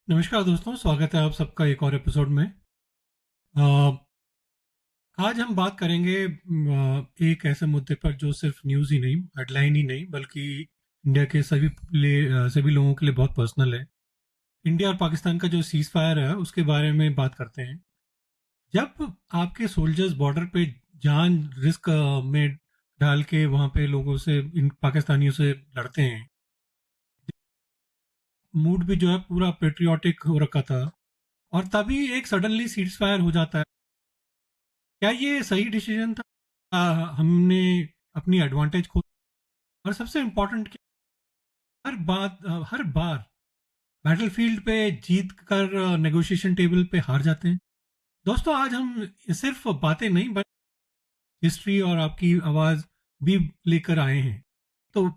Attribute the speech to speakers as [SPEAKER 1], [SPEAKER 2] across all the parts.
[SPEAKER 1] नमस्कार दोस्तों, स्वागत है आप सबका एक और एपिसोड में। अ, आज हम बात करेंगे एक ऐसे मुद्दे पर जो सिर्फ न्यूज़ ही नहीं, हेडलाइन ही नहीं, बल्कि इंडिया के सभी लोगों के लिए बहुत पर्सनल है। इंडिया और पाकिस्तान का जो सीज फायर है उसके बारे में बात करते हैं। जब आपके सोल्जर्स बॉर्डर पे जान रिस्क में डाल के वहाँ पे लोगों से, इन पाकिस्तानियों से लड़ते हैं, मूड भी जो है पूरा पेट्रियाटिक हो रखा था, और तभी एक सडनली सीज फायर हो जाता है। क्या ये सही डिसीजन था? हमने अपनी एडवांटेज खो, और सबसे इम्पोर्टेंट क्या, हर बार बैटलफील्ड पे जीत कर नेगोशिएशन टेबल पे हार जाते हैं। दोस्तों, आज हम सिर्फ बातें नहीं, बल्कि हिस्ट्री और आपकी आवाज भी लेकर आए हैं। तो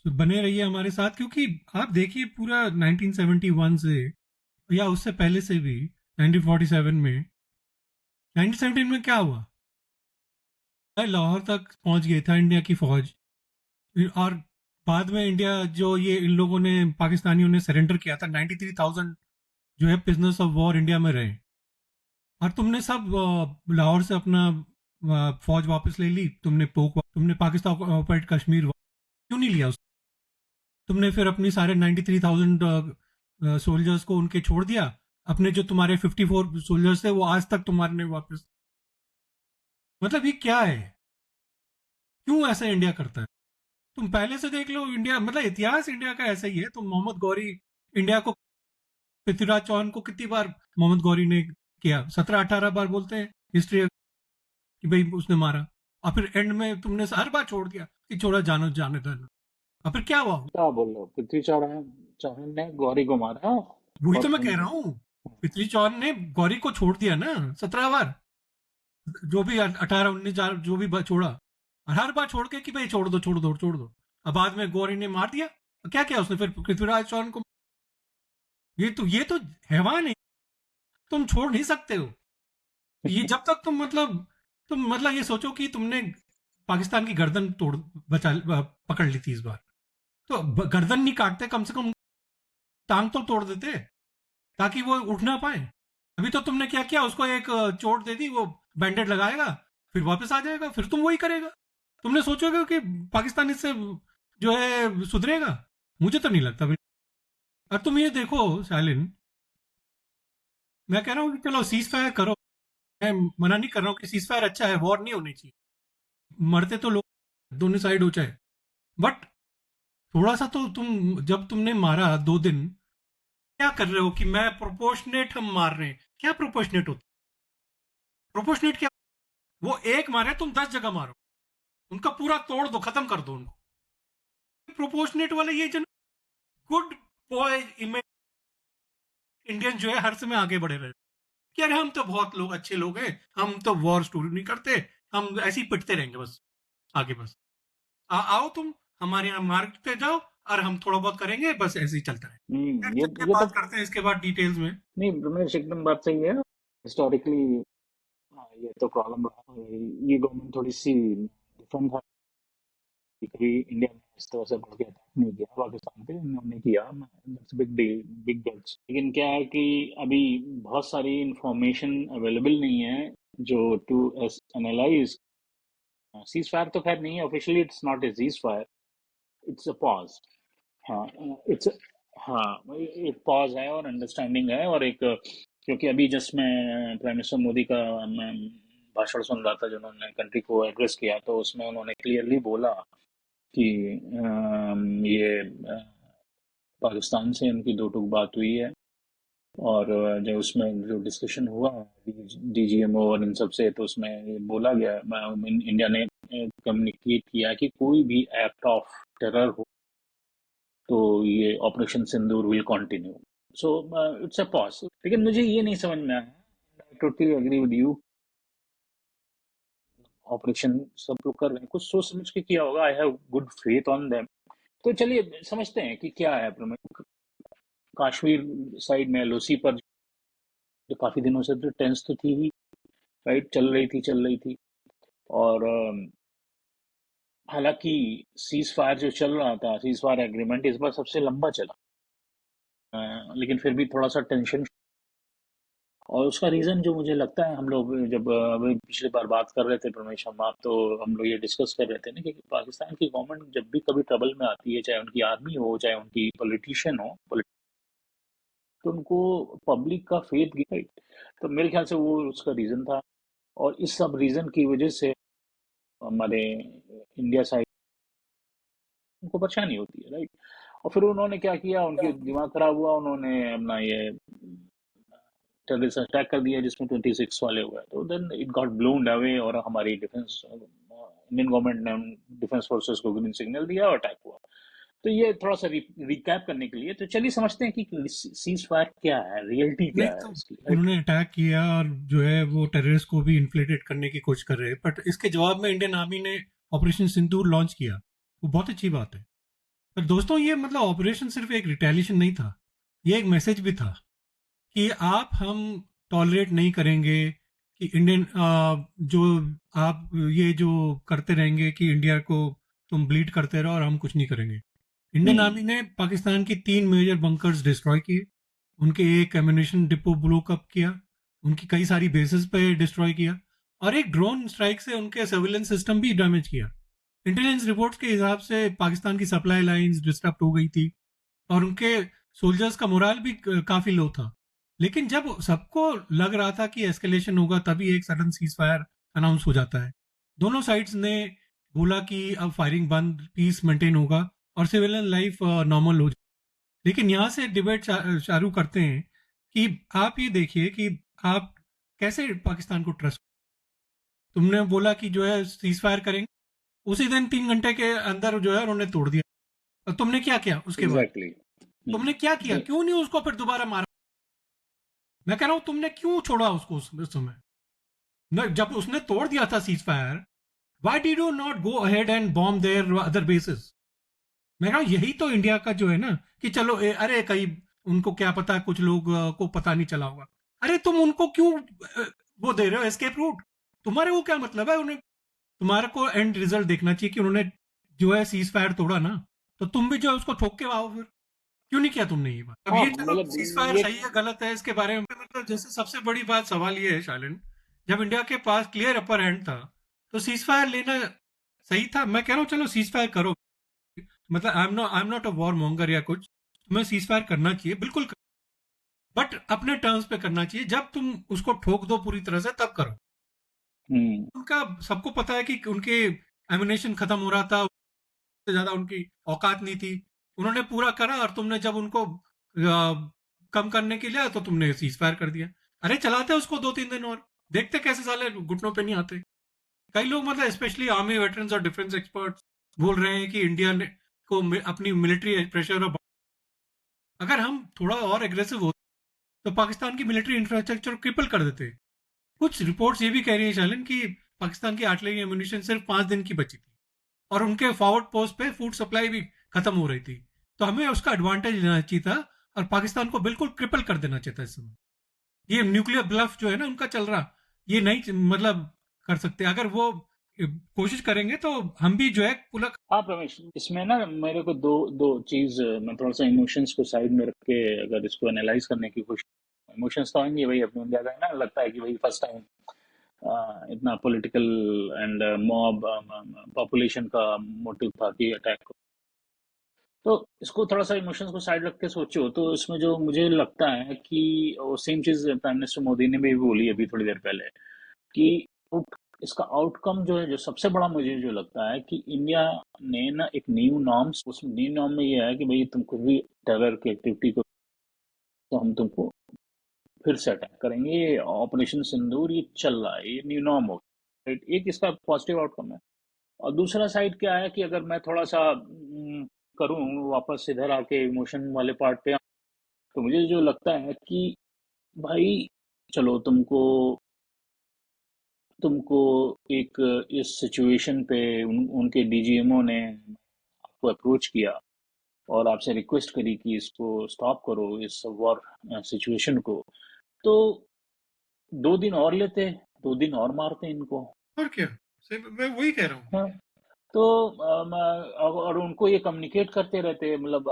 [SPEAKER 1] बने रहिए हमारे साथ, क्योंकि आप देखिए पूरा 1971 से, या उससे पहले से भी, 1947 में, 1917 में क्या हुआ? लाहौर तक पहुंच गई था इंडिया की फौज। और बाद में इंडिया, जो ये इन लोगों ने, पाकिस्तानियों ने सरेंडर किया था, 93,000 जो है प्रिजनर्स ऑफ वॉर इंडिया में रहे। और तुमने सब लाहौर से अपना फौज वापस ले ली, तुमने पाकिस्तान को ऑक्युपाइड कश्मीर क्यों नहीं लिया? तुमने फिर अपनी सारे 93,000 सोल्जर्स को उनके छोड़ दिया। अपने जो तुम्हारे 54 सोल्जर्स थे वो आज तक तुम्हारे ने वापस, मतलब ये क्या है? क्यों ऐसा इंडिया करता है? तुम पहले से देख लो, इंडिया मतलब इतिहास इंडिया का ऐसा ही है। तुम मोहम्मद गौरी, इंडिया को, पृथ्वीराज चौहान को कितनी बार मोहम्मद गौरी ने किया? 17-18 बार बोलते हैं हिस्ट्री कि भाई उसने मारा। और फिर एंड में तुमने हर बार छोड़ दिया कि छोड़ा, जानो जाने दो। और फिर क्या हुआ?
[SPEAKER 2] क्या बोल रहे हो? पृथ्वी चौहान चौहान ने गौरी को मारा।
[SPEAKER 1] वही
[SPEAKER 2] और
[SPEAKER 1] तो मैं कह रहा हूँ। पृथ्वी चौहान ने गौरी को छोड़ दिया ना 17 बार, जो भी 18-19 जो भी छोड़ा। और हर बार छोड़ के कि भाई छोड़ दो छोड़ दो छोड़ दो। अब बाद में गौरी ने मार दिया, तो क्या किया उसने फिर पृथ्वीराज चौहान को? ये तो हैवान है। तुम छोड़ नहीं सकते हो ये, जब तक तुम ये सोचो कि तुमने पाकिस्तान की गर्दन पकड़ ली थी इस बार। तो गर्दन नहीं काटते, कम से कम टांग तो तोड़ देते, ताकि वो उठ ना पाए। अभी तो तुमने क्या किया, उसको एक चोट दे दी, वो बैंडेड लगाएगा, फिर वापस आ जाएगा, फिर तुम वही करेगा। तुमने सोचोगे कि पाकिस्तान इससे जो है सुधरेगा? मुझे तो नहीं लगता भाई। और तुम ये देखो शालिन, मैं कह रहा हूँ कि चलो सीज फायर करो। मैं मना नहीं कर रहा हूँ कि सीज फायर अच्छा है, वॉर नहीं होनी चाहिए। मरते तो लोग दोनों साइड हो चाहे, बट थोड़ा सा तो तुम, जब तुमने मारा 2 दिन, क्या कर रहे हो कि मैं प्रोपोर्शनेट हम मार रहे हैं? क्या प्रोपोर्शनेट होता? प्रोपोर्शनेट क्या? वो एक मारे, तुम 10 जगह मारो, उनका पूरा तोड़ दो, खत्म कर दो उनको। प्रोपोर्शनेट वाला ये जो गुड बॉय इमेज, इंडियन जो है हर समय आगे बढ़े रहे कि अरे हम तो बहुत लोग अच्छे लोग हैं, हम तो वॉर स्टोरी नहीं करते, हम ऐसे ही पिटते रहेंगे बस आगे। बस आओ तुम हमारे यहाँ मार्ग पे जाओ, और हम थोड़ा बहुत करेंगे, बस ऐसे ही चलता है। फिर
[SPEAKER 2] ये
[SPEAKER 1] चल के
[SPEAKER 2] ये तो
[SPEAKER 1] बात करते हैं इसके बाद डिटेल्स में।
[SPEAKER 2] नहीं, रमेश एकदम बात सही है। हिस्टोरिकली ये तो प्रॉब्लम रहा है। ये गवर्नमेंट थोड़ी सी डिफरेंट है कि कभी इंडिया ने इस तरह से बढ़ के अटैक नहीं किया पाकिस्तान पे। इन्होंने किया, बिग डील, बिग गट्स। लेकिन क्या है कि अभी बहुत सारी इंफॉर्मेशन अवेलेबल नहीं है जो टू एनालाइज। सीज फायर तो खैर नहीं है officially, it's not a cease fire, it's a pause. हाँ, इट्स, हाँ, एक पॉज है और अंडरस्टैंडिंग है। और एक, क्योंकि अभी जस्ट मैं प्राइम मिनिस्टर मोदी का मैं भाषण सुन रहा था जिन्होंने कंट्री को एड्रेस किया, तो उसमें उन्होंने क्लियरली बोला कि ये पाकिस्तान से इनकी दो टूक बात हुई है। और जो उसमें जो डिस्कशन हुआ डीजीएमओ और इन सब से, तो उसमें ये बोला गया, इंडिया ने कम्युनिकेट किया कि कोई भी एक्ट ऑफ टेरर हो तो ये operation Sindoor will continue. So it's a pause. लेकिन मुझे ये नहीं समझ में आया, I totally agree with you. Operation सब लोग कर रहे हैं, कुछ सोच समझ के किया होगा, I have good faith on them. तो चलिए समझते हैं कि क्या है प्रॉब्लम। कश्मीर साइड में एलओसी पर जो काफी दिनों से तो टेंस तो थी ही, राइट, चल रही थी। और हालांकि सीज फायर जो चल रहा था, सीज फायर एग्रीमेंट इस बार सबसे लंबा चला। लेकिन फिर भी थोड़ा सा टेंशन, और उसका रीज़न जो मुझे लगता है, हम लोग जब अभी पिछली बार बात कर रहे थे परमेश शर्मा, तो हम लोग ये डिस्कस कर रहे थे ना कि पाकिस्तान की गवर्नमेंट जब भी कभी ट्रबल में आती है, चाहे उनकी आर्मी हो चाहे उनकी पॉलिटिशियन हो, तो उनको पब्लिक का फेथ राइट, तो मेरे ख्याल से वो उसका रीज़न था। और इस सब रीज़न की वजह से हमारे इंडिया साइड उनको परेशानी होती है, राइट। और फिर उन्होंने क्या किया, उनकी दिमाग खराब हुआ, उन्होंने अपना ये टेररिस्ट अटैक कर दिया जिसमें 26 वाले हुए, तो then it got blown away, और हमारी डिफेंस इंडियन गवर्नमेंट ने डिफेंस फोर्सेस को ग्रीन सिग्नल दिया और अटैक हुआ। तो ये थोड़ा सा रिकैप करने के लिए, तो चलिए समझते हैं कि सीज फायर क्या है, रियलिटी
[SPEAKER 1] नहीं
[SPEAKER 2] क्या है
[SPEAKER 1] तो
[SPEAKER 2] इसकी, राइट।
[SPEAKER 1] उन्होंने अटैक किया और जो है वो टेररिस्ट को भी इन्फ्लेटेड करने की कोशिश कर रहे हैं, बट इसके जवाब में इंडियन आर्मी ने ऑपरेशन सिंदूर लॉन्च किया। वो बहुत अच्छी बात है। पर दोस्तों ये मतलब ऑपरेशन सिर्फ एक रिटेलिएशन नहीं था, ये एक मैसेज भी था कि आप हम टॉलरेट नहीं करेंगे कि इंडियन जो आप ये जो करते रहेंगे कि इंडिया को तुम ब्लीड करते रहो और हम कुछ नहीं करेंगे। इंडियन
[SPEAKER 2] हम्म।
[SPEAKER 1] आर्मी ने पाकिस्तान की 3 मेजर बंकर्स डिस्ट्रॉय किए, उनके एक एम्यूनेशन डिपो ब्लोकअप किया, उनकी कई सारी बेसिस पे डिस्ट्रॉय किया, और एक ड्रोन स्ट्राइक से उनके सर्विलेंस सिस्टम भी डैमेज किया। इंटेलिजेंस रिपोर्ट्स के हिसाब से पाकिस्तान की सप्लाई लाइंस डिस्टर्ब हो गई थी और उनके सोल्जर्स का मोराल भी काफी लो था। लेकिन जब सबको लग रहा था कि एस्केलेशन होगा, तभी एक सडन सीज फायर अनाउंस हो जाता है। दोनों साइड्स ने बोला कि अब फायरिंग बंद, पीस मेंटेन होगा और सिविलियन लाइफ नॉर्मल हो जाए। लेकिन यहाँ से डिबेट चालू करते हैं कि आप ये देखिए कि आप कैसे पाकिस्तान को ट्रस्ट। तुमने बोला कि जो है सीज फायर करेंगे, उसी दिन 3 घंटे के अंदर जो है उन्होंने तोड़ दिया। और तुमने क्या किया उसके बाद?
[SPEAKER 2] एग्जैक्टली।
[SPEAKER 1] तुमने क्या किया?
[SPEAKER 2] नहीं।
[SPEAKER 1] क्यों नहीं उसको फिर दोबारा मारा? मैं कह रहा हूं तुमने क्यों छोड़ा उसको उस समय? न, जब उसने तोड़ दिया था ceasefire, why did you not go ahead and bomb their other bases? मैं कह रहा हूं यही तो इंडिया का जो है ना कि चलो अरे कहीं उनको क्या पता, कुछ लोग को पता नहीं चला होगा। अरे तुम उनको क्यों वो दे रहे हो एस्केप रूट? तुम्हारे वो क्या मतलब है? उन्हें तुम्हारे को एंड रिजल्ट देखना चाहिए कि उन्होंने जो है सीज फायर तोड़ा ना, तो तुम भी जो है उसको ठोक के आओ फिर। क्यों नहीं किया तुमने ये बात? अब
[SPEAKER 2] हाँ
[SPEAKER 1] ये चलो
[SPEAKER 2] मतलब
[SPEAKER 1] सीज फायर
[SPEAKER 2] ये
[SPEAKER 1] सही है गलत है इसके बारे में मतलब, जैसे सबसे बड़ी बात सवाल ये है शालिन, जब इंडिया के पास क्लियर अपर हैंड था तो सीज फायर लेना सही था। मैं कह रहा हूँ चलो सीज फायर करो, मतलब I am not a war monger या कुछ, तुम्हें सीज फायर करना चाहिए बिल्कुल, बट अपने टर्म्स पे करना चाहिए। जब तुम उसको ठोक दो पूरी तरह से तब करो।
[SPEAKER 2] हम्म।
[SPEAKER 1] उनका सबको पता है कि उनके एमिनेशन खत्म हो रहा था, उससे ज्यादा उनकी औकात नहीं थी। उन्होंने पूरा करा और तुमने जब उनको कम करने के लिए तो तुमने सीज फायर कर दिया। अरे चलाते उसको 2-3 दिन और देखते कैसे साले घुटनों पे नहीं आते। कई लोग मतलब स्पेशली आर्मी वेटरन्स और डिफेंस एक्सपर्ट्स बोल रहे हैं कि इंडिया ने को अपनी मिलिट्री प्रेशर, अगर हम थोड़ा और एग्रेसिव हो तो पाकिस्तान की मिलिट्री इंफ्रास्ट्रक्चर क्रिपल कर देते। कुछ रिपोर्ट्स ये भी कह रही है शालिन कि पाकिस्तान की आर्टिलरी एम्यूनिशन सिर्फ 5 दिन की बची थी और उनके फॉरवर्ड पोस्ट पे फूड सप्लाई भी खत्म हो रही थी। तो हमें उसका एडवांटेज लेना चाहिए था और पाकिस्तान को बिल्कुल क्रिपल कर देना चाहिए था इस समय। ये न्यूक्लियर ब्लफ जो है ना उनका चल रहा, ये नहीं मतलब कर सकते। अगर वो कोशिश करेंगे तो हम भी जो है पूरा।
[SPEAKER 2] हाँ प्रमेश, इसमें ना मेरे को दो दो चीज, मैं थोड़ा सा इमोशंस को साइड में रख के अगर इसको एनालाइज करने की कोशिश, इमोशंस तो आएंगे भाई, अपने इंडिया का है ना, लगता है कि भाई फर्स्ट टाइम इतना पॉलिटिकल एंड मॉब पॉपुलेशन का मोटिव था कि अटैक। तो इसको थोड़ा सा इमोशंस को साइड रख के सोचो, तो इसमें जो मुझे लगता है कि वो सेम चीज प्राइम मिनिस्टर मोदी ने भी बोली अभी थोड़ी देर पहले कि इसका आउटकम जो है, जो सबसे बड़ा मुझे जो लगता है कि इंडिया ने ना एक न्यू नॉर्म्स, उस न्यू नॉर्म में ये है कि भाई तुम कुछ भी टेरर की एक्टिविटी को, तो हम तुमको फिर से अटैक करेंगे। ये ऑपरेशन सिंदूर ये चल रहा है, ये न्यू नॉर्म हो गया, राइट। एक इसका पॉजिटिव आउटकम है। और दूसरा साइड क्या है कि अगर मैं थोड़ा सा करूं वापस इधर आके इमोशन वाले पार्ट पे, तो मुझे जो लगता है कि भाई चलो तुमको एक इस सिचुएशन पे उनके डीजीएमओ ने आपको अप्रोच किया और आपसे रिक्वेस्ट करी कि इसको स्टॉप करो, इस वॉर सिचुएशन को, तो 2 दिन और लेते, 2 दिन और मारते इनको।
[SPEAKER 1] और क्या, मैं वही कह रहा हूँ।
[SPEAKER 2] हाँ, तो और उनको ये कम्युनिकेट करते रहते, मतलब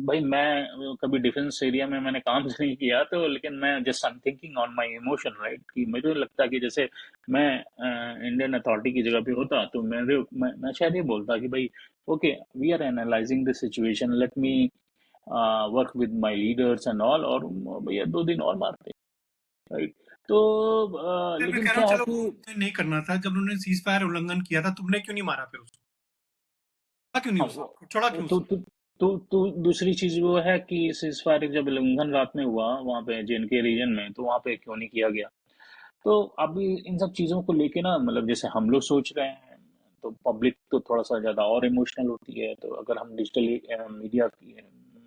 [SPEAKER 2] भाई मैं कभी डिफेंस एरिया में मैंने काम तो नहीं किया, तो लेकिन मैं just I am thinking on my emotion, right, कि मुझे लगता कि जैसे मैं इंडियन अथॉरिटी की जगह पे होता तो मैं शायद ये बोलता कि भाई okay, we are analysing this situation, let me work with my leaders and all, और भैया 2 दिन और मारते, राइट। तो
[SPEAKER 1] फिर मैं
[SPEAKER 2] लेकिन
[SPEAKER 1] कह रहा
[SPEAKER 2] क्या
[SPEAKER 1] हूँ
[SPEAKER 2] है
[SPEAKER 1] चलो
[SPEAKER 2] कि
[SPEAKER 1] उसे नहीं करना था, जब उन्होंने सीज फायर उल्लंघन किया था तुमने क्यों नहीं मारा, फिर उसको छोड़ा क्यों नहीं,
[SPEAKER 2] हाँ,
[SPEAKER 1] उसको छोड़ा क्यों
[SPEAKER 2] तो
[SPEAKER 1] उसको?
[SPEAKER 2] दूसरी चीज वो है कि सीज फायर जब उल्लंघन रात में हुआ वहां पे जेएनके रीजन में, तो वहां पे क्यों नहीं किया गया? तो अभी इन सब चीजों को लेके ना, मतलब जैसे हम लोग सोच रहे हैं, तो पब्लिक तो थोड़ा सा ज्यादा और इमोशनल होती है। तो अगर हम डिजिटल मीडिया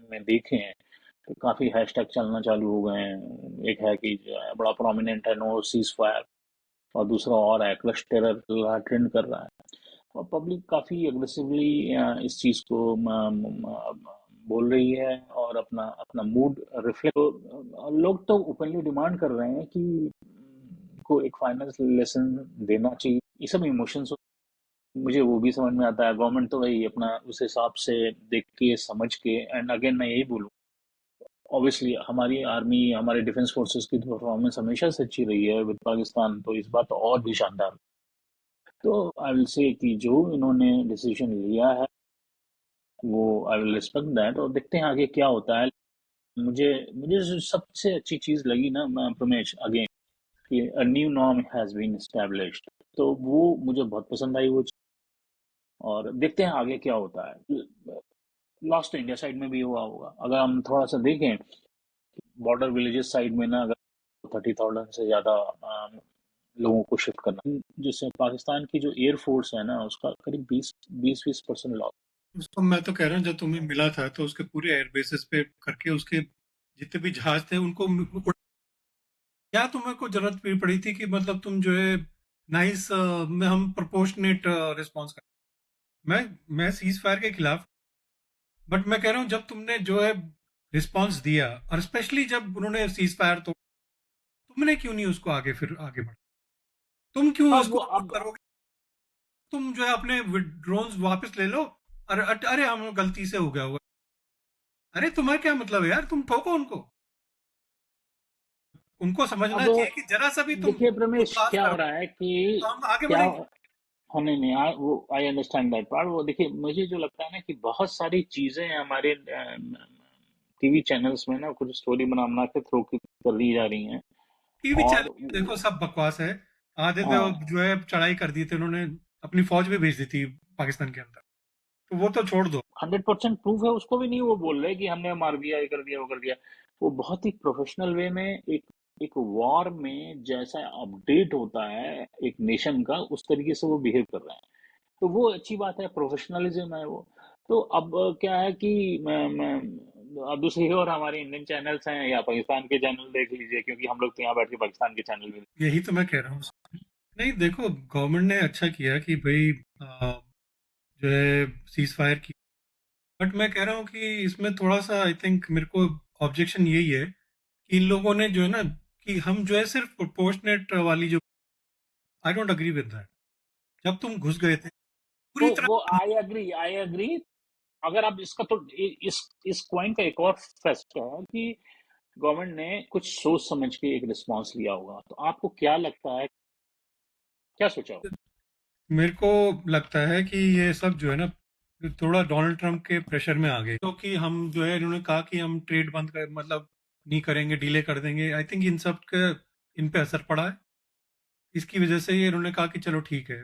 [SPEAKER 2] में देखें, तो काफी हैशटैग चलना चालू हो गए हैं। एक है कि जो है बड़ा प्रोमिनेंट है, नो सीज फायर, और दूसरा और है क्रश टेरर ट्रेंड कर रहा है। और पब्लिक काफी अग्रेसिवली इस चीज को बोल रही है, और अपना अपना मूड रिफ्लेक्ट, तो लोग तो ओपनली डिमांड कर रहे हैं कि को एक फाइनल लेसन देना चाहिए। ये सब इमोशंस, मुझे वो भी समझ में आता है। गवर्नमेंट तो वही अपना उस हिसाब से देख के समझ के, एंड अगेन मैं यही बोलूँ, ऑब्वियसली हमारी आर्मी, हमारे डिफेंस फोर्सेस की परफॉर्मेंस हमेशा से अच्छी रही है विद पाकिस्तान, तो इस बार तो और भी शानदार। तो आई विल से कि जो इन्होंने डिसीजन लिया है, वो आई विल रिस्पेक्ट दैट, और देखते हैं आगे क्या होता है। मुझे मुझे जो सबसे अच्छी चीज लगी ना, प्रमेश, अगेन, कि a new norm has been established, तो वो मुझे बहुत पसंद आई वो चीज़। और देखते हैं आगे क्या होता है। लॉस्ट तो इंडिया साइड में भी हुआ होगा, अगर हम थोड़ा सा देखें बॉर्डर विलेजेस साइड में ना, अगर 30,000 से ज्यादा लोगों को शिफ्ट करना, जैसे पाकिस्तान की जो एयरफोर्स है ना, उसका करीब 20-20% लॉस।
[SPEAKER 1] उसको मैं तो कह रहा हूँ, जब तुम्हें मिला था तो उसके पूरे एयर बेसिस पे करके उसके जितने भी जहाज थे उनको क्या तुम्हें को जरूरत पड़ी थी कि मतलब तुम जो है नाइस में हम प्रोपोर्शनेट रिस्पॉन्स कर। मैं सीज फायर के खिलाफ, बट मैं कह रहा हूँ जब तुमने जो है रिस्पॉन्स दिया, और स्पेशली जब उन्होंने सीज फायर, तो तुमने क्यों नहीं उसको आगे फिर आगे बढ़ा? तुम क्यों
[SPEAKER 2] अब
[SPEAKER 1] उसको
[SPEAKER 2] अब
[SPEAKER 1] करोगे? तुम जो है अपने ड्रोन्स वापस ले लो। अरे अरे हम गलती से हो गया होगा। अरे तुम्हारा क्या मतलब है यार, तुम ठोको उनको। उनको समझना
[SPEAKER 2] अब
[SPEAKER 1] चाहिए कि जरा सा भी तुम
[SPEAKER 2] देखिए प्रमेश,
[SPEAKER 1] उत्पाद
[SPEAKER 2] क्या हो
[SPEAKER 1] करो
[SPEAKER 2] रहा है कि
[SPEAKER 1] तो हम आगे
[SPEAKER 2] क्या,
[SPEAKER 1] बढ़ेंगे।
[SPEAKER 2] हाँ, नहीं नहीं, वो आई अंडरस्टैंड दैट पार्ट। वो देखिए, मुझे जो लगता है ना कि बहुत सारी चीजें हमारे टीवी चैनल्स में ना कुछ स्टोरी बना बना के थ्रो कर दी जा रही हैं।
[SPEAKER 1] टीवी चैनल
[SPEAKER 2] और
[SPEAKER 1] देखो सब बकवास है। आधे तो
[SPEAKER 2] हाँ,
[SPEAKER 1] जो है चढ़ाई कर दी थी उन्होंने, अपनी फौज भी भेज दी थी पाकिस्तान के अंदर, तो वो तो छोड़ दो।
[SPEAKER 2] 100% प्रूफ है, उसको भी नहीं वो बोल रहे कि हमने मार दिया, ये कर दिया, वो कर दिया। वो बहुत ही प्रोफेशनल वे में एक एक वॉर में जैसा अपडेट होता है एक नेशन का, उस तरीके से वो बिहेव कर रहे हैं। तो वो अच्छी बात है, प्रोफेशनलिज्म है वो। तो अब क्या है कि मैं अब दूसरी ओर हमारे इंडियन चैनल्स हैं, या पाकिस्तान के चैनल देख लीजिए, क्योंकि हम लोग तो यहाँ बैठ के पाकिस्तान के चैनल भी।
[SPEAKER 1] यही तो मैं कह रहा हूँ। नहीं देखो, गवर्नमेंट ने अच्छा किया कि भाई जो है सीज फायर की, बट मैं कह रहा हूँ कि इसमें थोड़ा सा आई थिंक मेरे को ऑब्जेक्शन यही है कि इन लोगों ने जो है ना, कि हम जो है सिर्फ प्रोपोर्शनेट वाली जो, I don't agree with that. जब तुम घुस गए थे पूरी
[SPEAKER 2] वो
[SPEAKER 1] तरह।
[SPEAKER 2] I agree. अगर आप इसका तो इस क्वाइन का एक और फेस्ट है कि गवर्नमेंट ने कुछ सोच समझ के एक रिस्पांस लिया होगा। तो आपको क्या लगता है, क्या सोचा हो?
[SPEAKER 1] मेरे को लगता है कि ये सब जो है ना थोड़ा डोनाल्ड ट्रंप के प्रेशर में आ गए, क्योंकि हम जो है इन्होंने कहा कि हम ट्रेड बंद कर मतलब नहीं करेंगे, डिले कर देंगे। आई थिंक इन सब के इन पे असर पड़ा है। इसकी वजह से ये इन्होंने कहा कि चलो ठीक है।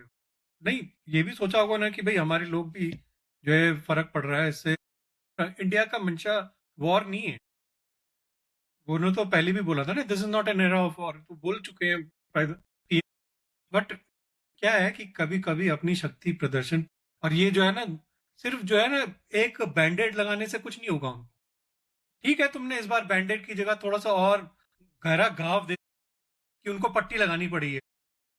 [SPEAKER 1] नहीं, ये भी सोचा होगा ना कि भाई हमारे लोग भी जो है फर्क पड़ रहा है इससे। इंडिया का मंशा वॉर नहीं है। वो उन्होंने तो पहले भी बोला था ना, this is not an era of war, तो बोल चुके हैं। बट क्या है कि कभी कभी अपनी शक्ति प्रदर्शन, और ये जो है ना सिर्फ जो है ना एक बैंडेड लगाने से कुछ नहीं होगा उनको। ठीक है, तुमने इस बार बैंडेड की जगह थोड़ा सा और गहरा घाव दे कि उनको पट्टी लगानी पड़ी है,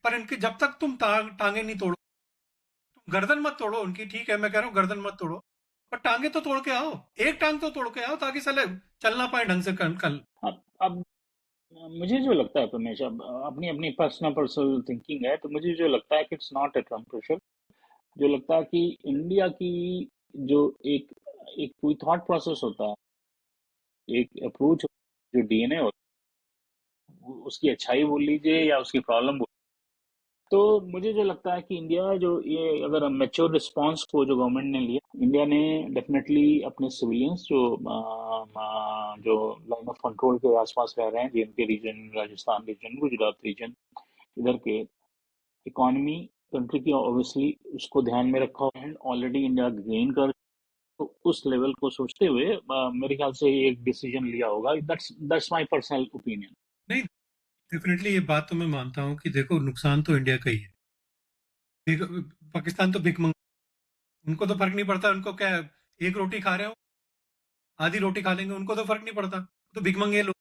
[SPEAKER 1] पर इनके जब तक तुम टांगे नहीं तोड़ो, तुम गर्दन मत तोड़ो उनकी। ठीक है, मैं कह रहा हूँ गर्दन मत तोड़ो, पर टांगे तो तोड़ के आओ। एक टांग तो तोड़ के आओ ताकि साले चलना पाए ढंग से कल।
[SPEAKER 2] अब मुझे जो लगता है रमेश, अब अपनी अपनी पर्सनल थिंकिंग है, तो मुझे जो लगता है कि it's not a Trump pressure. जो लगता है कि इंडिया की जो एक एक कोई थॉट प्रोसेस होता है, एक अप्रोच, जो डीएनए होता है, उसकी अच्छाई बोल लीजिए या उसकी प्रॉब्लम बोल, तो मुझे जो लगता है कि इंडिया जो ये अगर मैच्योर रिस्पांस को जो गवर्नमेंट ने लिया, इंडिया ने डेफिनेटली अपने सिविलियंस जो लाइन ऑफ कंट्रोल के आसपास रह रहे हैं, J and K region, Rajasthan region, Gujarat region, इधर के इकोनॉमी कंट्री की ऑब्वियसली उसको ध्यान में रखा है, ऑलरेडी इंडिया गेन कर, तो उस लेवल को सोचते हुए मेरे ख्याल से एक डिसीजन लिया होगा। That's my personal opinion.
[SPEAKER 1] नहीं, डेफिनेटली ये बात तो मैं मानता हूँ कि देखो नुकसान तो इंडिया का ही है। पाकिस्तान तो भिख मंग, उनको तो फर्क नहीं पड़ता, उनको क्या है, एक रोटी खा रहे हो, आधी रोटी खा लेंगे, उनको तो फर्क नहीं पड़ता, तो भिख मंगे लोग।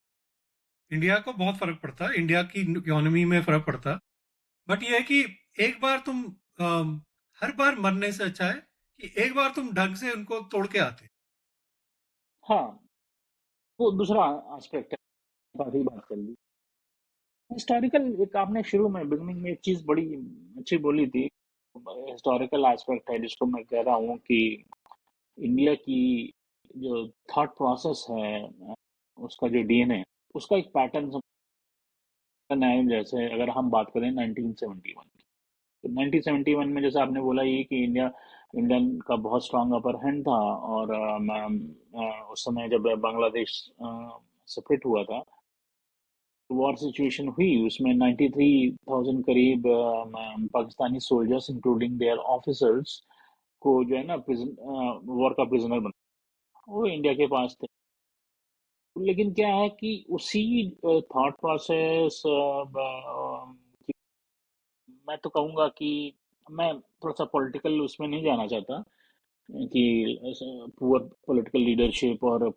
[SPEAKER 1] इंडिया को बहुत फर्क पड़ता है, इंडिया की इकोनॉमी में फर्क पड़ता है। बट ये है कि एक बार तुम अम, हर बार मरने से अच्छा है कि एक बार तुम ढंग से उनको तोड़ के आते।
[SPEAKER 2] हाँ, वो दूसरा एस्पेक्ट है, काफी बात कर ली। हिस्टोरिकल, एक आपने शुरू में बिगनिंग में एक चीज बड़ी अच्छी बोली थी, हिस्टोरिकल एस्पेक्ट है जिसको मैं कह रहा हूँ कि इंडिया की जो थॉट प्रोसेस है, उसका जो डीएनए, उसका एक पैटर्न है। जैसे अगर हम बात करें 1971 की, तो 1971 में जैसे आपने बोला ये कि इंडियन का बहुत स्ट्रांग अपर हैंड था, और उस समय जब बांग्लादेश सेपरेट हुआ था, वॉर सिचुएशन हुई, उसमें 93,000 करीब Pakistani soldiers including there officers को जो है ना वॉर का प्रिजनर बना, वो इंडिया के पास थे। लेकिन क्या है कि उसी थॉट प्रोसेस, मैं तो कहूँगा कि मैं थोड़ा सा पॉलिटिकल उसमें नहीं जाना चाहता कि पुअर पॉलिटिकल लीडरशिप और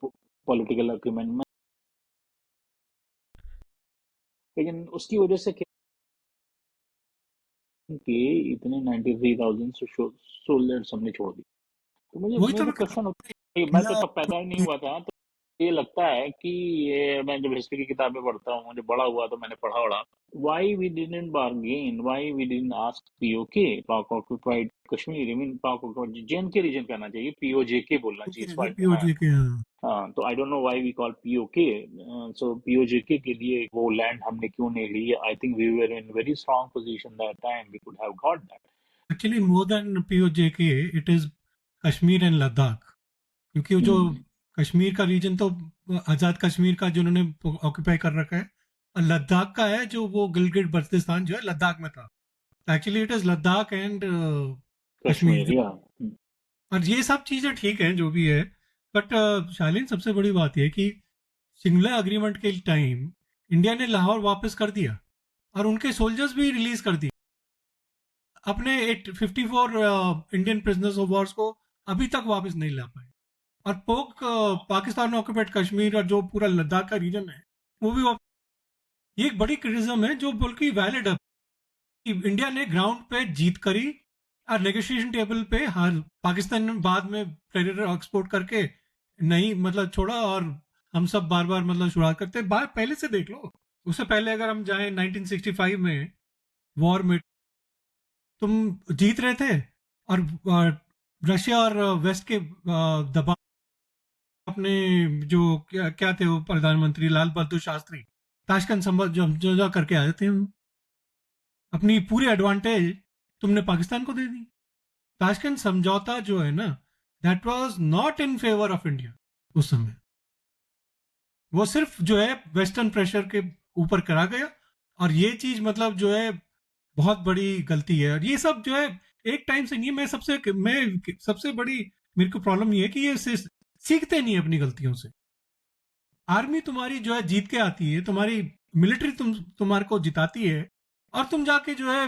[SPEAKER 2] पॉलिटिकल अग्रीमेंट में, लेकिन उसकी वजह से क्या कि इतने 93,000 सोल्जर्स हमने छोड़ दी। तो मुझे
[SPEAKER 1] वही तो
[SPEAKER 2] मेरे
[SPEAKER 1] मैं कह रहा
[SPEAKER 2] क्वेश्चन होता है,
[SPEAKER 1] हूँ,
[SPEAKER 2] मैं तो
[SPEAKER 1] इंडिया
[SPEAKER 2] तब पैदा ही नहीं हुआ था, तो ये लगता है कि ये मैं जब हिस्ट्री की किताबें पढ़ता हूँ, मुझे बड़ा हुआ तो मैंने पढ़ा, why we didn't bargain, why we didn't ask POK, पाक occupied कश्मीर, I mean पाक occupied JNK रीजन कहना चाहिए, POJK बोलना चाहिए इस बार। हाँ,
[SPEAKER 1] पीओजे के, हाँ।
[SPEAKER 2] हाँ, तो I don't know why we call POK, so POJK के लिए वो लैंड हमने क्यों नहीं ली? I think we were in very strong position that time, we could have got that.
[SPEAKER 1] Actually more than POJ के, it is Kashmir and Ladakh. क्योंकि वो जो
[SPEAKER 2] हम्म।
[SPEAKER 1] कश्मीर का रीजन तो आजाद कश्मीर का जिन्होंने ऑक्यूपाई कर रखा है, और लद्दाख का है जो वो गिलगिट बल्तिस्तान जो है लद्दाख में था। Actually it is Ladakh and Kashmir.
[SPEAKER 2] Kashmir या
[SPEAKER 1] और ये सब चीजें ठीक हैं जो भी है, बट शालीन सबसे बड़ी बात यह है कि शिमला अग्रीमेंट के टाइम इंडिया ने लाहौर वापस कर दिया और उनके सोल्जर्स भी रिलीज कर दिए। अपने 54 इंडियन प्रिजनर्स ऑफ वॉर्स को अभी तक वापस नहीं ला पाए। और पाकिस्तान में ऑक्यूपाइड कश्मीर और जो पूरा लद्दाख का रीजन है वो भी ये एक बड़ी क्रिटिज्म है जो बल्कि वैलिड है कि इंडिया ने ग्राउंड पे जीत करी और नेगोशिएशन टेबल पे हर पाकिस्तान ने बाद में प्रेडेटर एक्सपोर्ट करके नहीं मतलब छोड़ा, और हम सब बार बार मतलब शुरुआत करते हैं बात पहले से देख लो। उससे पहले अगर हम जाएं 1965 में वॉर में, तुम जीत रहे थे और रशिया और वेस्ट के दबाव, अपने जो क्या क्या थे वो प्रधानमंत्री लाल बहादुर शास्त्री ताशकंद समझौता करके आए थे। हम अपनी पूरी एडवांटेज तुमने पाकिस्तान को दे दी। ताशकंद समझौता जो है ना, that was not in favour of India उस समय। वो सिर्फ जो है वेस्टर्न प्रेशर के ऊपर करा गया, और ये चीज मतलब जो है बहुत बड़ी गलती है। और ये सब जो है एक टाइम से नहीं है। मैं सबसे बड़ी मेरे को प्रॉब्लम ये है कि ये सीखते नहीं है अपनी गलतियों से। आर्मी तुम्हारी जो है जीत के आती है, तुम्हारी मिलिट्री तुम्हारे को जिताती है, और तुम जाके जो है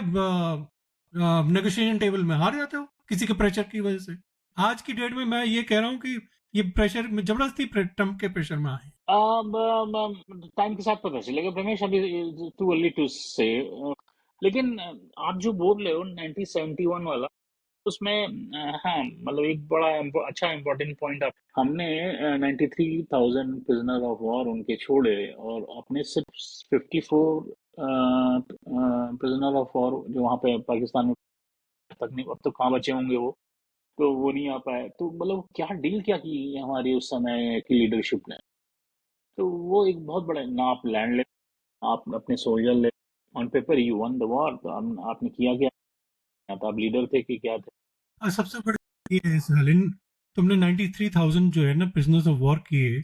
[SPEAKER 1] नेगोशिएशन टेबल में हार जाते हो किसी के प्रेशर की वजह से। आज की डेट में मैं ये कह रहा हूँ कि ये प्रेशर में जबरदस्ती ट्रम्प के प्रेशर में आए।
[SPEAKER 2] टाइम के साथ पता चलेगा रमेश, अभी टू अर्ली टू से। लेकिन आप जो बोल रहे हो 1971 वाला, उसमें हाँ, मतलब एक बड़ा अच्छा इम्पोर्टेंट पॉइंट आप, हमने 93,000 प्रिजनर ऑफ वॉर उनके छोड़े, और अपने सिर्फ 54 प्रिजनर ऑफ वॉर जो वहाँ पे पाकिस्तान में तक नहीं, अब तो कहाँ बचे होंगे वो, तो वो नहीं आ पाए। तो मतलब क्या डील क्या की हमारी उस समय की लीडरशिप ने, तो वो एक बहुत बड़ा ना, आप लैंड ले, आप अपने सोल्जर ले, on paper you one the war, तो आपने किया क्या था, आप लीडर थे कि क्या थे?
[SPEAKER 1] और सबसे बड़ी ये है सालिन, तुमने 93,000 जो है ना प्रिजनर्स ऑफ वॉर किए,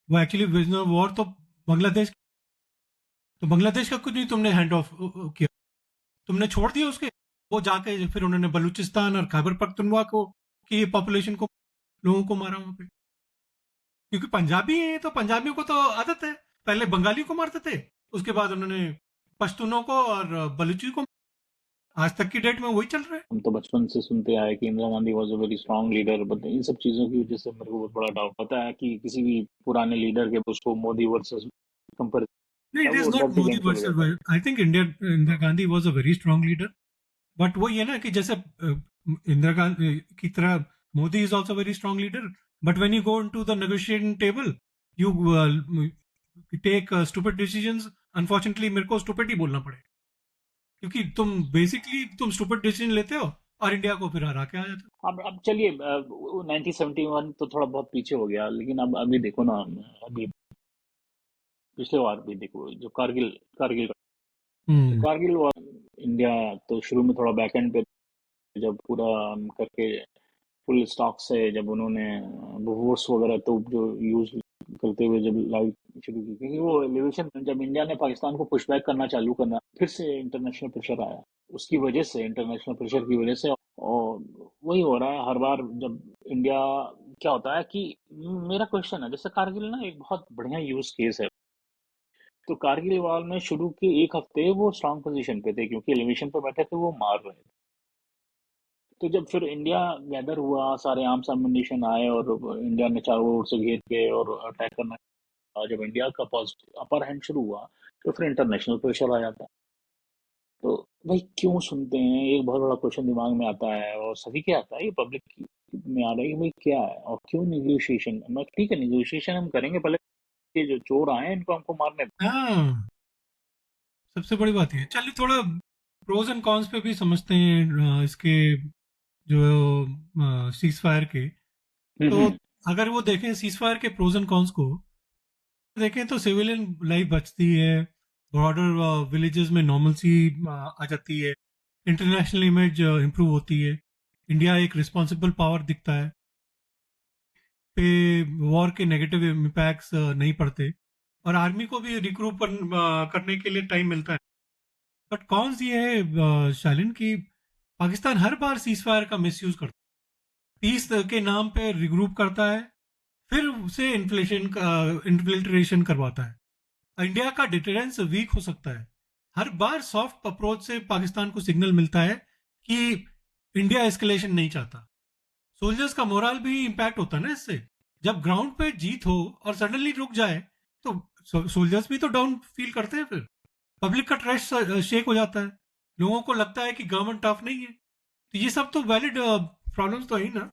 [SPEAKER 1] वो एक्चुअली प्रिजनर ऑफ वॉर तो बांग्लादेश, तो बांग्लादेश का कुछ नहीं तुमने हैंड ऑफ किया, तुमने छोड़ दिया उसके, वो जाके फिर उन्होंने बलूचिस्तान और खैबर पख्तूनख्वा को की पॉपुलेशन को, लोगों को मारा वहां पे, क्योंकि पंजाबी है तो पंजाबियों को तो आदत है, पहले बंगाली को मारते थे, उसके बाद उन्होंने पश्तूनों को और बलूची को, आज तक की डेट में वही चल रहा है।
[SPEAKER 2] हम तो बचपन से सुनते आए कि Indira Gandhi was a very strong leader, but in सब चीजों की वजह से मेरे को बहुत बड़ा डाउट होता है कि किसी भी पुराने लीडर के उसको मोदी वर्सेस कंपेयर,
[SPEAKER 1] नहीं, इट इज
[SPEAKER 2] वो
[SPEAKER 1] नॉट
[SPEAKER 2] डर के
[SPEAKER 1] मोदी
[SPEAKER 2] गेम खेल गया था।
[SPEAKER 1] Versus, I think India, Indira Gandhi was a very strong leader, but वो ये ना कि जैसे इंदिरा गांधी की तरह Modi is also very strong leader, but when you go into the negotiating table you take stupid decisions, unfortunately मेरे को स्टूपिड ही बोलना पड़े, क्योंकि तुम बेसिकली तुम स्टूपिड डिसीजन लेते हो और इंडिया को फिर हरा के आ जाते
[SPEAKER 2] अब चलिए, 1971 तो थोड़ा बहुत पीछे हो गया, लेकिन अब अभी देखो ना, अभी पिछले बार भी देखो जो कारगिल कारगिल
[SPEAKER 1] हो।
[SPEAKER 2] तो कारगिल वॉर, इंडिया तो शुरू में थोड़ा बैक एंड पे, जब पूरा करके फुल स्टॉक से जब उन्होंने बोफोर्स वगैरह तो जो यूज करते हुए जब लाइव शुरू की, क्योंकि वो एलिवेशन जब इंडिया ने पाकिस्तान को पुशबैक करना चालू करना, फिर से इंटरनेशनल प्रेशर आया, उसकी वजह से, इंटरनेशनल प्रेशर की वजह से, और वही हो रहा है हर बार जब इंडिया, क्या होता है कि मेरा क्वेश्चन है, जैसे कारगिल ना एक बहुत बढ़िया यूज केस है, तो कारगिल वॉर में शुरू के एक हफ्ते वो स्ट्रांग पोजीशन पे थे क्योंकि एलिवेशन पे बैठे थे, वो मार रहे थे। तो जब फिर इंडिया गैदर हुआ, सारे आर्म्स एमुनिशन आए और इंडिया ने चारों ओर से घेर के और अटैक करना, जब इंडिया का पॉजिटिव अपर हैंड शुरू हुआ, तो फिर इंटरनेशनल प्रेशर आ जाता है। तो भाई क्यों सुनते हैं, एक बहुत बड़ा क्वेश्चन दिमाग में आता है, और सभी के आता है, ये पब्लिक में आ रहा है कि भाई क्या है और क्यों निगोशिएशन, मैं ठीक है निगोशिएशन हम करेंगे, पहले ये जो चोर आए हैं इनको हमको मारने दो।
[SPEAKER 1] हाँ, सबसे बड़ी बात ये, चलिए थोड़ा प्रोज एंड कॉन्स पे भी समझते हैं इसके, जो सीज फायर के, तो
[SPEAKER 2] हम्म।
[SPEAKER 1] अगर वो देखें सीज फायर के प्रोज एंड कॉन्स को देखें तो सिविलियन लाइफ बचती है, बॉर्डर विलेजेस में नॉर्मलसी आ जाती है, इंटरनेशनल इमेज इंप्रूव होती है, इंडिया एक रिस्पॉन्सिबल पावर दिखता है, पे वॉर के नेगेटिव इम्पैक्ट्स नहीं पड़ते, और आर्मी को भी रिक्रूट करने के लिए टाइम मिलता है। बट कौन सी है शालिन की, पाकिस्तान हर बार सीज फायर का मिसयूज करता है, पीस के नाम पे रिग्रुप करता है, फिर उसे इन्फिल्ट्रेशन करवाता है। इंडिया का डिटरेंस वीक हो सकता है, हर बार सॉफ्ट अप्रोच से पाकिस्तान को सिग्नल मिलता है कि इंडिया एस्केलेशन नहीं चाहता, सोल्जर्स का मोरल भी इम्पैक्ट होता है ना इससे, जब ग्राउंड पे जीत हो और सडनली रुक जाए तो सोल्जर्स भी तो डाउन फील करते हैं, फिर पब्लिक का ट्रस्ट शेक हो जाता है, लोगों को लगता है कि गवर्नमेंट टफ नहीं है, तो ये सब तो वैलिड प्रॉब्लम्स तो है ही ना।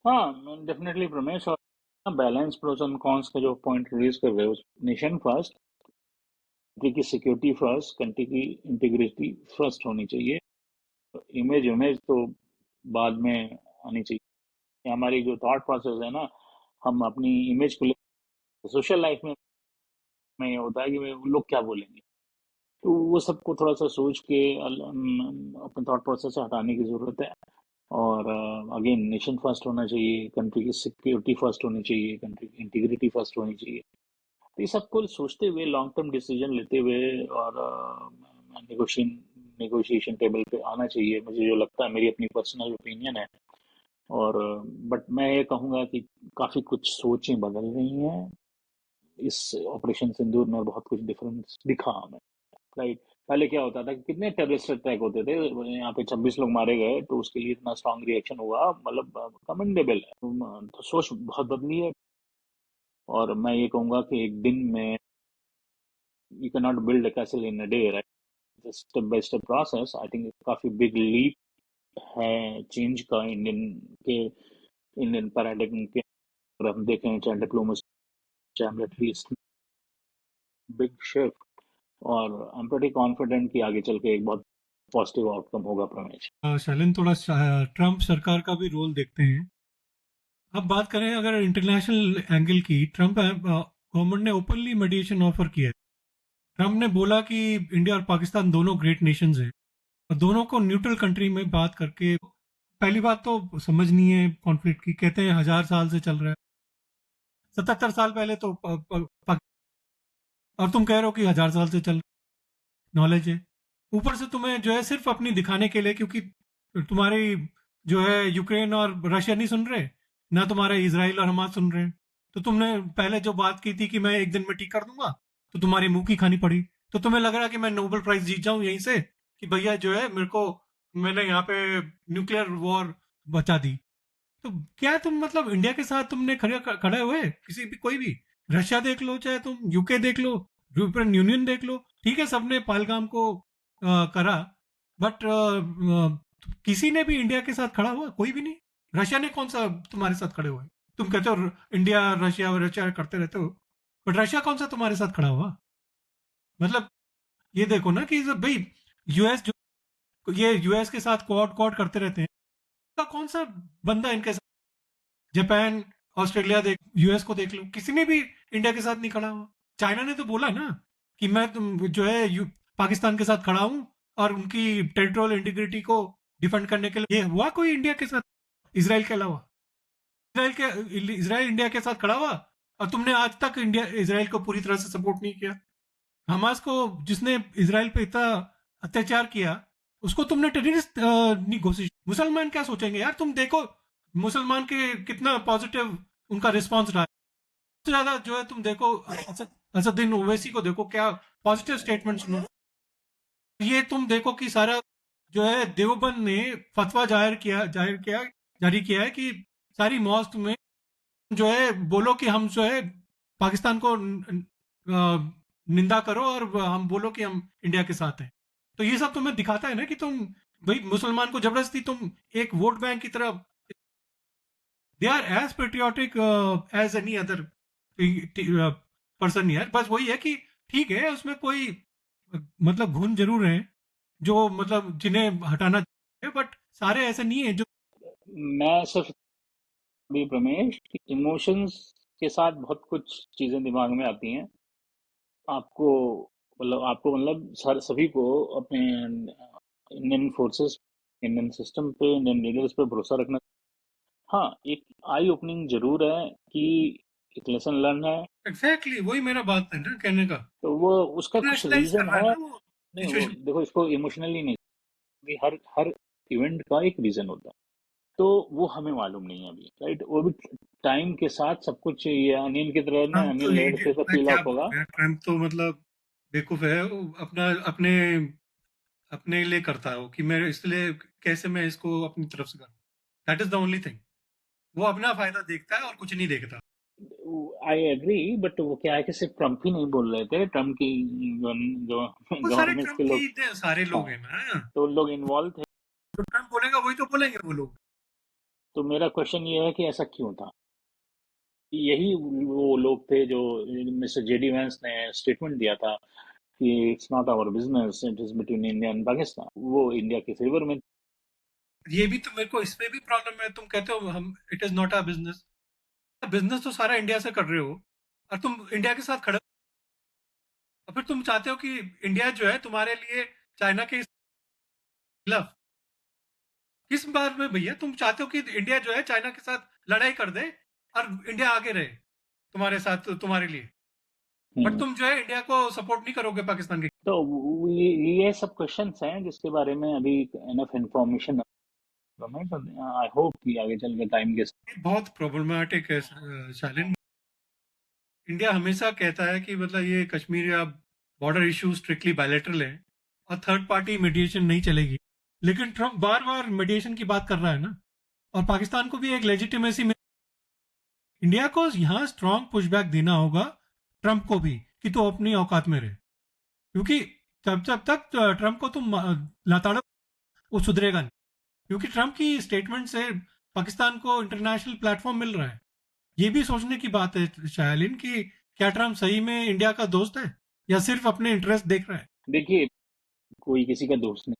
[SPEAKER 2] हाँ डेफिनेटली प्रमेश, और बैलेंस प्रोस एंड कॉन्स का जो पॉइंट रेज कर रहे हो, नेशन फर्स्ट, कंट्री की सिक्योरिटी फर्स्ट, कंट्री की इंटीग्रिटी फर्स्ट होनी चाहिए, इमेज इमेज तो बाद में आनी चाहिए। हमारी जो थॉट प्रोसेस है ना, हम अपनी इमेज को लेकर सोशल लाइफ में ये होता है कि लोग क्या बोलेंगे, तो वो सबको थोड़ा सा सोच के अपने थॉट प्रोसेस से हटाने की जरूरत है। और अगेन नेशन फर्स्ट होना चाहिए, कंट्री की सिक्योरिटी फर्स्ट होनी चाहिए, कंट्री की इंटीग्रिटी फर्स्ट होनी चाहिए, तो ये सबको सोचते हुए लॉन्ग टर्म डिसीजन लेते हुए और नेगोशिएशन नेगोशिएशन टेबल पे आना चाहिए, मुझे जो लगता है, मेरी अपनी पर्सनल ओपिनियन है। और बट मैं ये कहूँगा कि काफ़ी कुछ सोचें बदल रही हैं इस ऑपरेशन सिंदूर में, बहुत कुछ डिफरेंस दिखा हमें, राइट। पहले क्या होता था कि कितने टेररिस्ट अटैक होते थे, यहाँ पे 26 लोग मारे गए, तो उसके लिए इतना स्ट्रांग रिएक्शन हुआ, मतलब कमेंडेबल है। तो सोच बहुत बदली है, और मैं ये कहूँगा कि एक दिन में you can not build a castle in a day, right, step by step process. I think काफ़ी बिग लीप है चेंज का के इंडियन पैराडिग्म के, अगर हम देखें चाहे डिप्लोमेसी, चाहे मिलिट्री, बिग शिफ्ट। और आई एम प्रीटी कॉन्फिडेंट कि आगे चल के एक बहुत पॉजिटिव आउटकम होगा प्रमेश।
[SPEAKER 1] शालिन, थोड़ा ट्रम्प सरकार का भी रोल देखते हैं। अब बात करें अगर इंटरनेशनल एंगल की, ट्रम्प गवर्नमेंट ने ओपनली मीडिएशन ऑफर किया है। ट्रम्प ने बोला कि इंडिया और पाकिस्तान दोनों ग्रेट नेशंस हैं और दोनों को न्यूट्रल कंट्री में बात करके, पहली बात तो समझ नहीं है कॉन्फ्लिक्ट की, कहते हैं 1000 साल से चल रहा है, 77 साल पहले तो और तुम कह रहे हो कि 1000 साल से चल, नॉलेज है। ऊपर से तुम्हें जो है सिर्फ अपनी दिखाने के लिए, क्योंकि तुम्हारी जो है यूक्रेन और रशिया नहीं सुन रहे, ना तुम्हारे इसराइल और हमास सुन रहे हैं, तो तुमने पहले जो बात की थी कि मैं एक दिन में ठीक कर दूंगा, तो तुम्हारी मुंह की खानी पड़ी। तो तुम्हें लग रहा कि मैं नोबेल प्राइज जीत जाऊं यहीं से, कि भैया जो है मेरे को, मैंने यहाँ पे न्यूक्लियर वॉर बचा दी। तो क्या तुम मतलब इंडिया के साथ तुमने खड़े खड़े हुए, किसी भी कोई भी, रशिया देख लो, चाहे तुम यूके देख लो, यूरोपियन यूनियन देख लो, ठीक है सबने पहलगाम को करा, बट किसी ने भी इंडिया के साथ खड़ा हुआ? कोई भी नहीं। रशिया ने कौन सा तुम्हारे साथ खड़े हुए? तुम कहते हो इंडिया रशिया रशिया करते रहते हो, बट रशिया कौन सा तुम्हारे साथ खड़ा हुआ? मतलब ये देखो ना कि भाई यूएस जो, ये यूएस के साथ क्वाड क्वाड करते रहते हैं, का कौन सा बंदा इनके साथ? जापान, ऑस्ट्रेलिया देख, यूएस को देख लो, किसी ने भी इंडिया के साथ नहीं खड़ा हुआ। चाइना ने तो बोला ना कि मैं तुम जो है पाकिस्तान के साथ खड़ा हूं और उनकी टेरिटोरियल इंटीग्रिटी को डिफेंड करने के लिए। ये हुआ कोई इंडिया के साथ, इसराइल के अलावा? इसराइल इंडिया के साथ खड़ा हुआ, और तुमने आज तक इंडिया इसराइल को पूरी तरह से सपोर्ट नहीं किया। हमास को, जिसने इसराइल पे इतना अत्याचार किया, उसको तुमने टेररिस्ट नहीं घोषित। मुसलमान क्या सोचेंगे यार? तुम देखो मुसलमान के कितना पॉजिटिव उनका रिस्पांस रहा है। सबसे ज्यादा जो है तुम देखो असदुद्दीन ओवैसी को देखो, क्या पॉजिटिव स्टेटमेंट सुनो। ये तुम देखो कि सारा जो है देवबंद ने फतवा जारी किया है कि सारी मॉस्क में जो है बोलो कि हम जो है पाकिस्तान को निंदा करो, और हम बोलो कि हम इंडिया के साथ हैं। तो ये सब तुम्हें दिखाता है ना कि तुम भाई मुसलमान को जबरदस्ती तुम एक वोट बैंक की तरह, they are as patriotic as any other person यार। बस वही है कि ठीक है उसमें कोई मतलब घुन जरूर है जो मतलब जिन्हें हटाना चाहिए, बट सारे ऐसे नहीं है जो।
[SPEAKER 2] मैं सिर्फ अभी प्रमेश, इमोशंस के साथ बहुत कुछ चीजें दिमाग में आती हैं। आपको मतलब सभी को अपने इंडियन फोर्सेस, इंडियन सिस्टम पे, इंडियन लीडर्स पे भरोसा रखना। हाँ, एक आई ओपनिंग जरूर है कि एक लेसन लर्न है।
[SPEAKER 1] एग्जैक्टली वही मेरा बात है ना कहने का।
[SPEAKER 2] तो वो उसका कुछ
[SPEAKER 1] नेशनलाइज कर
[SPEAKER 2] रीजन
[SPEAKER 1] रहा है
[SPEAKER 2] है।
[SPEAKER 1] ना वो
[SPEAKER 2] नहीं, वो
[SPEAKER 1] सिचुएशन।
[SPEAKER 2] देखो, इसको इमोशनली नहीं, कि हर हर इवेंट का एक रीजन होता है। तो वो हमें मालूम नहीं है अभी, राइट? वो भी टाइम के साथ सब कुछ, ये अनियन की तरह ना,
[SPEAKER 1] ट्रम्प तो
[SPEAKER 2] अनियन लेयर से सब
[SPEAKER 1] मैं
[SPEAKER 2] पील
[SPEAKER 1] क्या
[SPEAKER 2] ऑफ होगा।
[SPEAKER 1] बोलूं यार, ट्रम्प तो मतलब बेवकूफ है वो। अपना अपने अपने लिए करता है वो कि मैं इसलिए कैसे मैं इसको अपनी तरफ से करूं। That is the only thing. वो अपना फायदा देखता है और कुछ नहीं देखता।
[SPEAKER 2] आई एग्री, बट वो क्या है कि सिर्फ ट्रम्प ही नहीं बोल रहे थे, ट्रम्प की जो
[SPEAKER 1] वो सारे
[SPEAKER 2] गवर्नमेंट्स
[SPEAKER 1] ट्रम्प
[SPEAKER 2] के
[SPEAKER 1] के
[SPEAKER 2] लोग,
[SPEAKER 1] ही सारे
[SPEAKER 2] हाँ,
[SPEAKER 1] लोग हैं ना।
[SPEAKER 2] तो लोग इन्वॉल्व थे।
[SPEAKER 1] जो ट्रम्प बोलेगा वही तो बोलेंगे वो लोग।
[SPEAKER 2] तो मेरा क्वेश्चन ये है कि ऐसा क्यों था? यही वो लोग थे जो मिस्टर जेडी वैंस ने स्टेटमेंट दिया था कि it's not our business, it is between India and Pakistan. वो इंडिया के फेवर में।
[SPEAKER 1] ये भी तो मेरे को इसमें भी प्रॉब्लम है। तुम कहते हो हम it is not a business, business तो सारा इंडिया से कर रहे हो, और तुम इंडिया के साथ खड़े हो, और फिर तुम चाहते हो कि इंडिया जो है तुम्हारे लिए चाइना के खिलाफ। किस बार में भैया तुम चाहते हो कि इंडिया जो है चाइना के साथ लड़ाई कर दे और इंडिया आगे रहे तुम्हारे साथ, तुम्हारे लिए? बट
[SPEAKER 2] हम्म।
[SPEAKER 1] तुम जो है इंडिया को सपोर्ट नहीं करोगे पाकिस्तान के।
[SPEAKER 2] तो ये सब क्वेश्चंस हैं जिसके बारे में अभी इनफ इंफॉर्मेशन है। तो आई होप कि आगे चल के टाइम के साथ।
[SPEAKER 1] ये बहुत प्रॉब्लमेटिक है शालिन। इंडिया हमेशा कहता है कि मतलब ये कश्मीर या बॉर्डर इशू स्ट्रिक्टली बायलैटरल है और थर्ड पार्टी मीडिएशन नहीं चलेगी, लेकिन ट्रम्प बार बार मीडिएशन की बात कर रहा है ना, और पाकिस्तान को भी एक लेजिटिमेसी में इंडिया को यहाँ स्ट्रांग पुशबैक देना होगा, ट्रम्प को भी, कि तो अपनी औकात में रहे। क्योंकि जब जब तक ट्रम्प को तुम लाताड़ो, वो सुधरेगा नहीं। क्योंकि ट्रम्प की स्टेटमेंट से पाकिस्तान को इंटरनेशनल प्लेटफॉर्म मिल रहा है। ये भी सोचने की बात है शायलिन कि क्या ट्रम्प सही में इंडिया का दोस्त है या सिर्फ अपने इंटरेस्ट देख रहा है?
[SPEAKER 2] देखिए, कोई किसी का दोस्त नहीं।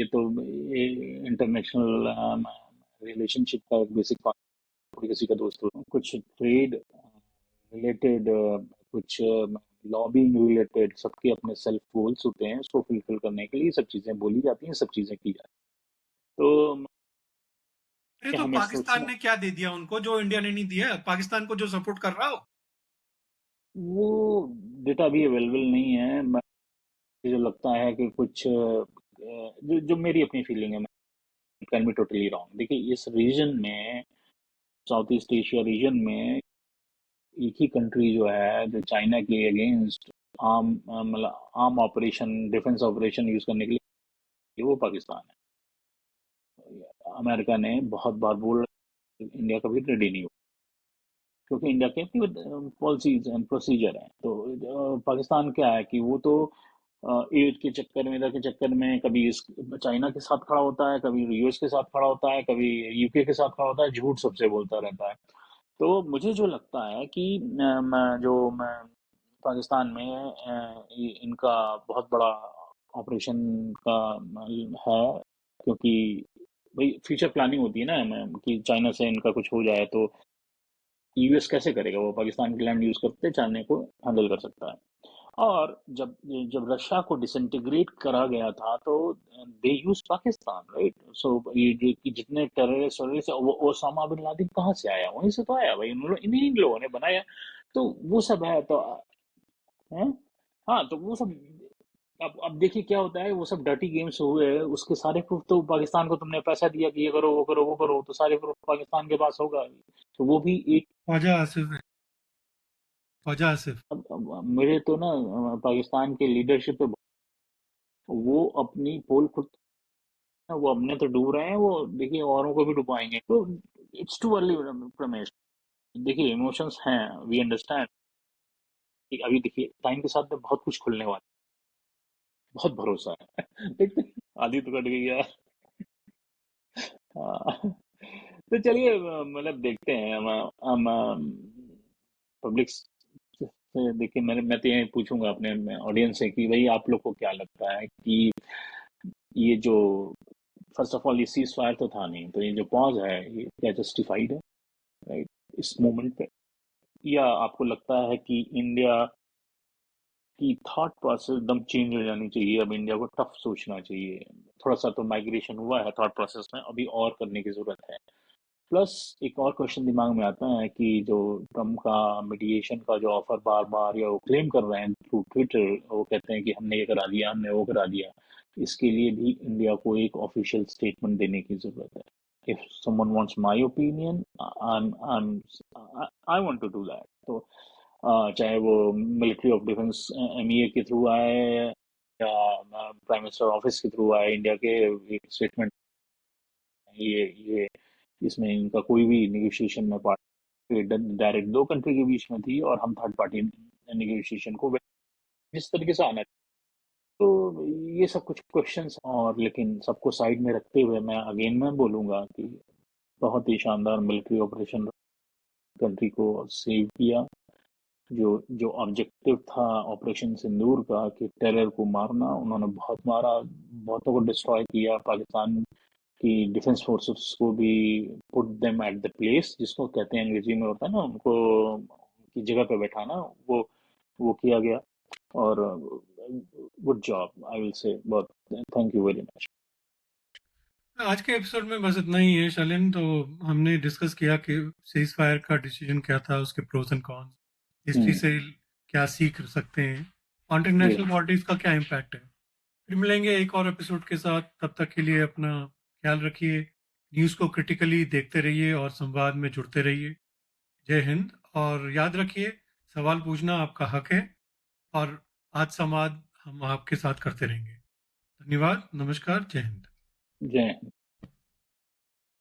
[SPEAKER 2] ये तो इंटरनेशनल रिलेशनशिप का एक बेसिक पार्ट, किसी का दोस्त हो, कुछ ट्रेड रिलेटेड, कुछ लॉबिंग रिलेटेड, सबके अपने सेल्फ गोल्स होते हैं, उसको फुलफिल करने के लिए सब चीजें बोली जाती हैं, सब चीजें की जाती हैं। तो
[SPEAKER 1] अरे
[SPEAKER 2] क्या
[SPEAKER 1] तो
[SPEAKER 2] हमें
[SPEAKER 1] पाकिस्तान
[SPEAKER 2] सोचना,
[SPEAKER 1] ने क्या दे दिया उनको जो इंडिया ने नहीं दिया? पाकिस्तान को जो सपोर्ट कर रहा हो।
[SPEAKER 2] वो डेटा भी अवेलेबल नहीं है। मुझे जो लगता है कि कुछ जो मेरी अपनी फीलिंग है, कैन बी टोटली रॉन्ग। देखिए, इस रीजन में, साउथ ईस्ट एशिया रीजन में, एक ही कंट्री जो है जो चाइना के अगेंस्ट मतलब arm operation, defence operation use करने के लिए, वो पाकिस्तान है। अमेरिका ने बहुत बार बोला, इंडिया कभी रेडी नहीं हो, क्योंकि इंडिया के पॉलिसीज एंड प्रोसीजर हैं। तो पाकिस्तान क्या है कि वो तो एड के चक्कर में, इधर के चक्कर में, कभी इस चाइना के साथ खड़ा होता है, कभी यूएस के साथ खड़ा होता है, कभी यूके के साथ खड़ा होता है, झूठ सबसे बोलता रहता है। तो मुझे जो लगता है कि मैं पाकिस्तान में इनका बहुत बड़ा ऑपरेशन का है, क्योंकि भाई फ्यूचर प्लानिंग होती है ना, कि चाइना से इनका कुछ हो जाए तो यूएस कैसे करेगा, वो पाकिस्तान की लैंड यूज करते चाइना को हैंडल कर सकता है। और जब जब रशिया को डिसइंटीग्रेट करा गया था, तो दे यूज पाकिस्तान, राइट? सो ये जो कि जितने टेररिस्ट वरिस्ट, वो ओसामा बिन लादेन कहाँ से आया? वहीं से तो आया भाई, इन्हीं लोगों ने बनाया। तो वो सब है तो है। हाँ, तो वो सब, अब देखिए क्या होता है, वो सब डर्टी गेम्स हुए, उसके सारे प्रूफ तो पाकिस्तान को तुमने पैसा दिया कि ये करो, वो करो, वो करो, तो सारे प्रूफ पाकिस्तान के पास होगा। तो वो भी एक,
[SPEAKER 1] ख्वाजा आसिफ है। ख्वाजा आसिफ।
[SPEAKER 2] अब मेरे तो ना पाकिस्तान के लीडरशिप पे, वो अपनी पोल खुद, वो अपने तो डूब रहे हैं, वो देखिए औरों को भी डुबाएंगे। तो इट्स टू अर्ली प्रमेश। देखिए, इमोशंस हैं, वी अंडरस्टैंड कि अभी देखिए टाइम के साथ में बहुत कुछ खुलने वाला है, बहुत भरोसा है। देखते हैं, आधी तो कट गई यार। हाँ। तो चलिए, मतलब देखते हैं हम पब्लिक से। देखिए, मैं तो ये पूछूंगा अपने ऑडियंस से कि भाई आप लोग को क्या लगता है कि ये जो, फर्स्ट ऑफ ऑल, ये सीज फायर तो था नहीं, तो ये जो पॉज है, ये क्या जस्टिफाइड है, राइट, इस मोमेंट पे? या आपको लगता है कि इंडिया की थॉट प्रोसेस एकदम चेंज हो जानी चाहिए, अब इंडिया को टफ सोचना चाहिए? थोड़ा सा तो माइग्रेशन हुआ है थॉट प्रोसेस में, अभी और करने की जरूरत है। प्लस एक और क्वेश्चन दिमाग में आता है कि जो ट्रम्प का मीडिएशन का जो ऑफर बार बार या वो क्लेम कर रहे हैं थ्रू ट्विटर, वो कहते हैं कि हमने ये करा दिया, हमने वो करा दिया, इसके लिए भी इंडिया को एक ऑफिशियल स्टेटमेंट देने की जरूरत है। If someone wants my opinion, I want to do that. तो चाहे वो मिलिट्री ऑफ डिफेंस एमईए के थ्रू आए, या प्राइम मिनिस्टर ऑफिस के थ्रू आए, इंडिया के एक स्टेटमेंट, ये इसमें इनका कोई भी निगोशिएशन में पार्ट डायरेक्ट दो कंट्री के बीच में थी, और हम थर्ड पार्टी निगोशिएशन को जिस तरीके से आना। तो ये सब कुछ क्वेश्चंस, और लेकिन सबको साइड में रखते हुए मैं अगेन मैं बोलूंगा कि बहुत ही शानदार मिलिट्री ऑपरेशन, कंट्री को सेव किया। जो जो ऑब्जेक्टिव था ऑपरेशन सिंदूर का, कि टेरर को मारना, उन्होंने बहुत मारा, बहुतों को डिस्ट्रॉय किया। पाकिस्तान की डिफेंस फोर्सेस को भी put them at the place, जिसको कहते हैं अंग्रेजी में होता है ना, उनको की जगह पे बैठाना, वो किया गया। और good job, I will say, बहुत थैंक यू वेरी मच।
[SPEAKER 1] आज के एपिसोड में बस इतना ही है शैलेन। तो हमने डिस्कस किया कि सीज फायर का डिसीजन क्या था, उसके प्रोस एंड कॉन्स, हिस्ट्री से क्या सीख सकते हैं, इंटरनेशनल पॉलिटिक्स का क्या इम्पैक्ट है। फिर मिलेंगे एक और एपिसोड के साथ। तब तक के लिए अपना ख्याल रखिए, न्यूज़ को क्रिटिकली देखते रहिए और संवाद में जुड़ते रहिए। जय हिंद। और याद रखिए, सवाल पूछना आपका हक है, और आज संवाद हम आपके साथ करते रहेंगे। धन्यवाद, नमस्कार, जय हिंद।
[SPEAKER 2] जय